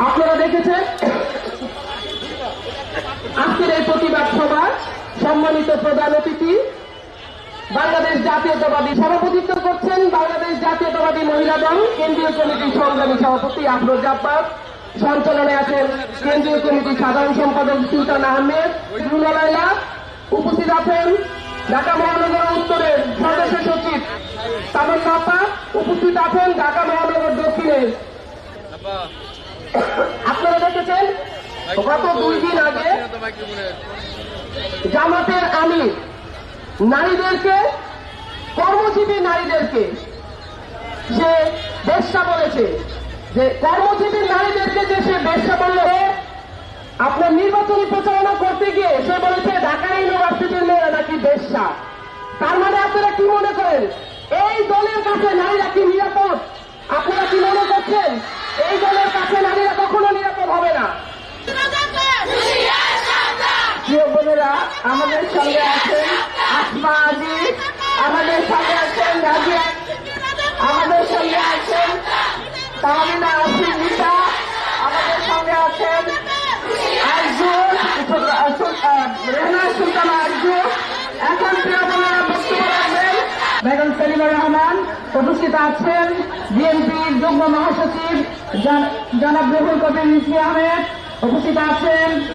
আপনারা দেখেছেন আজকের এই প্রতিবাদ সভার সম্মানিত প্রধান অতিথি বাংলাদেশ জাতীয়তাবাদী সভাপতিত্ব করছেন বাংলাদেশ জাতীয়তাবাদী মহিলা দল কেন্দ্রীয় কমিটির সংগ্রামী সভাপতি আফরোজ জাব্বার। সঞ্চালনে আছেন কেন্দ্রীয় কমিটির সাধারণ সম্পাদক সুলতান আহমেদ রুনালাইলা। উপস্থিত আছেন ঢাকা মহানগর উত্তরের সদস্য সচিব তামান্না আপা। উপস্থিত আছেন ঢাকা মহানগর দক্ষিণের। আপনারা দেখেছেন গত 2 দিন আগে জামাতের আমির নারীদেরকে, কর্মজীবী নারীদেরকে সে বেশ্যা বলেছে, যে কর্মজীবী নারীদেরকে যে সে বেশ্যা বললে আপনার নির্বাচনী প্রচারণা করতে গিয়ে সে বলেছে ঢাকা ইউনিভার্সিটির মেয়েরা নাকি বেশ্যা। তার মানে আপনারা কি মনে করেন এই দলের কাছে নারীরা কি নিরাপদ? আপনারা কি মনে করছেন এই দলের কাছে নারীরা কখনো নিরাপদ হবে না? প্রিয় বোনেরা, আমাদের সঙ্গে আছেন আসমা আজিজ, আমাদের সঙ্গে আছেন রাজিয়া, আমাদের সঙ্গে আছেন তাহমিনা আসিফা, আমাদের সঙ্গে আছেন আরজু রেহনা সুলতানা আরজু। এখন প্রিয় বোনেরা বক্তব্য রাখবেন বেগম সেলিমা রহমান। উপস্থিত আছেন বিএনপির যুগ্ম মহাসচিব জনাব রুহুল কবির রিজভী আহমেদ। উপস্থিত আছেন